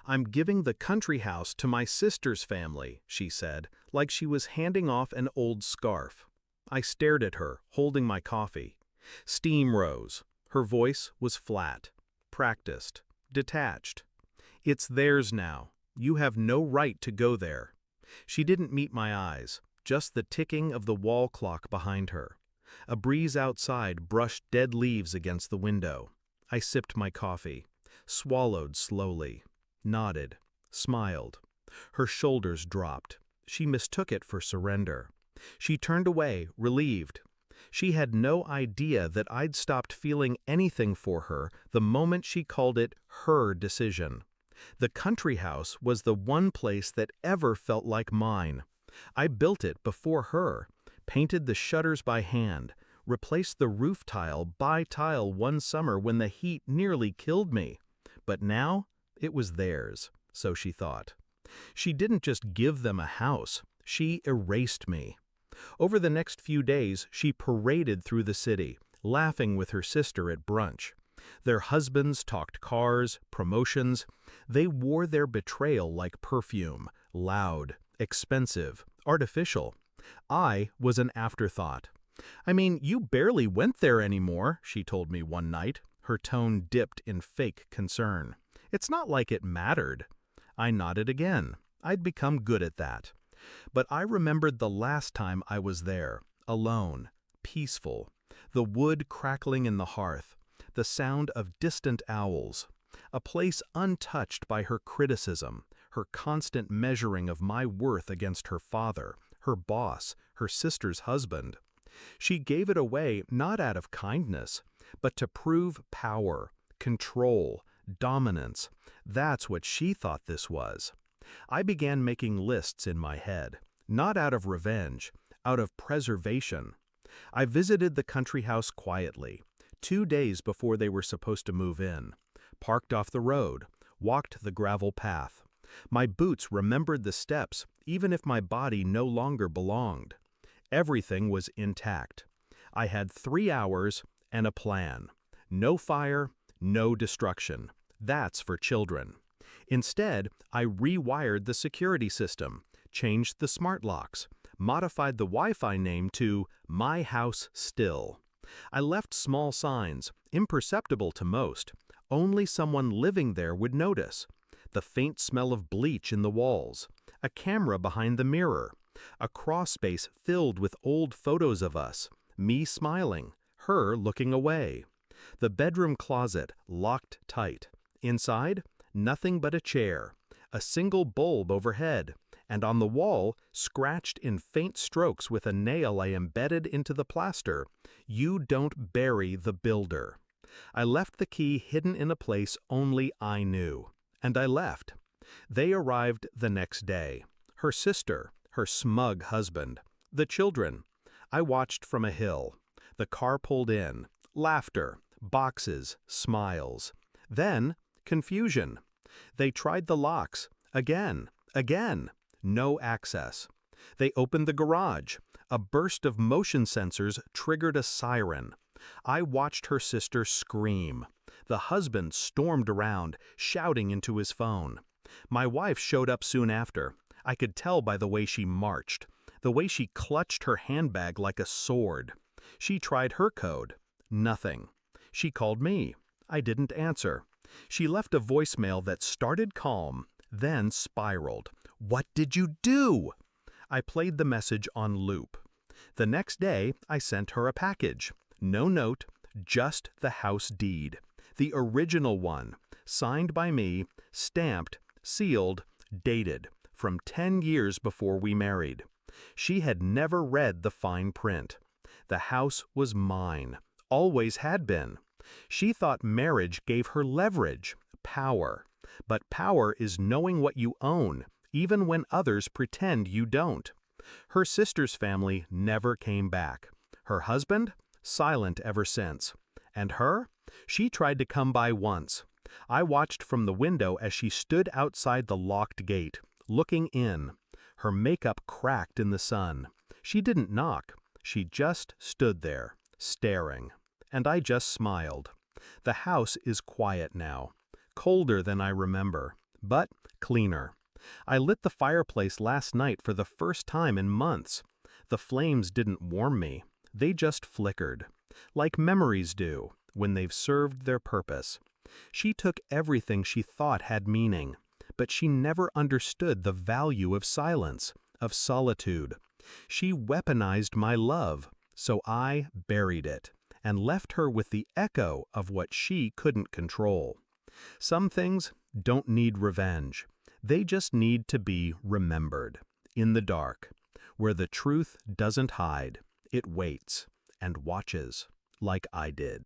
"I'm giving the country house to my sister's family," she said, like she was handing off an old scarf. I stared at her, holding my coffee. Steam rose. Her voice was flat, practiced, detached. "It's theirs now. You have no right to go there." She didn't meet my eyes, just the ticking of the wall clock behind her. A breeze outside brushed dead leaves against the window. I sipped my coffee, swallowed slowly, nodded, smiled. Her shoulders dropped. She mistook it for surrender. She turned away, relieved. She had no idea that I'd stopped feeling anything for her the moment she called it her decision. The country house was the one place that ever felt like mine. I built it before her, painted the shutters by hand, replaced the roof tile by tile one summer when the heat nearly killed me. But now it was theirs, so she thought. She didn't just give them a house, she erased me. Over the next few days, she paraded through the city, laughing with her sister at brunch. Their husbands talked cars, promotions. They wore their betrayal like perfume, loud, expensive, artificial. I was an afterthought. "I mean, you barely went there anymore," she told me one night. Her tone dipped in fake concern. "It's not like it mattered." I nodded again. I'd become good at that. But I remembered the last time I was there, alone, peaceful, the wood crackling in the hearth, the sound of distant owls, a place untouched by her criticism, her constant measuring of my worth against her father, her boss, her sister's husband. She gave it away not out of kindness, but to prove power, control, dominance. That's what she thought this was. I began making lists in my head, not out of revenge, out of preservation. I visited the country house quietly, 2 days before they were supposed to move in, parked off the road, walked the gravel path. My boots remembered the steps, even if my body no longer belonged. Everything was intact. I had 3 hours and a plan. No fire, no destruction. That's for children. Instead, I rewired the security system, changed the smart locks, modified the Wi-Fi name to My House Still. I left small signs, imperceptible to most. Only someone living there would notice. The faint smell of bleach in the walls, a camera behind the mirror, a crawl space filled with old photos of us, me smiling, her looking away. The bedroom closet locked tight. Inside, nothing but a chair, a single bulb overhead, and on the wall, scratched in faint strokes with a nail I embedded into the plaster, "You don't bury the builder." I left the key hidden in a place only I knew, and I left. They arrived the next day. Her sister, her smug husband, the children. I watched from a hill. The car pulled in. Laughter, boxes, smiles. Then, confusion. They tried the locks. Again. No access. They opened the garage. A burst of motion sensors triggered a siren. I watched her sister scream. The husband stormed around, shouting into his phone. My wife showed up soon after. I could tell by the way she marched, the way she clutched her handbag like a sword. She tried her code. Nothing. She called me. I didn't answer. She left a voicemail that started calm, then spiraled. "What did you do?" I played the message on loop. The next day, I sent her a package. No note, just the house deed. The original one, signed by me, stamped, sealed, dated, from 10 years before we married. She had never read the fine print. The house was mine, always had been. She thought marriage gave her leverage, power. But power is knowing what you own, even when others pretend you don't. Her sister's family never came back. Her husband? Silent ever since. And her? She tried to come by once. I watched from the window as she stood outside the locked gate, looking in. Her makeup cracked in the sun. She didn't knock. She just stood there, staring. And I just smiled. The house is quiet now. Colder than I remember. but cleaner. I lit the fireplace last night for the first time in months. The flames didn't warm me. They just flickered, like memories do when they've served their purpose. She took everything she thought had meaning, but she never understood the value of silence, of solitude. She weaponized my love, so I buried it and left her with the echo of what she couldn't control. Some things don't need revenge. They just need to be remembered, in the dark, where the truth doesn't hide. It waits and watches, like I did.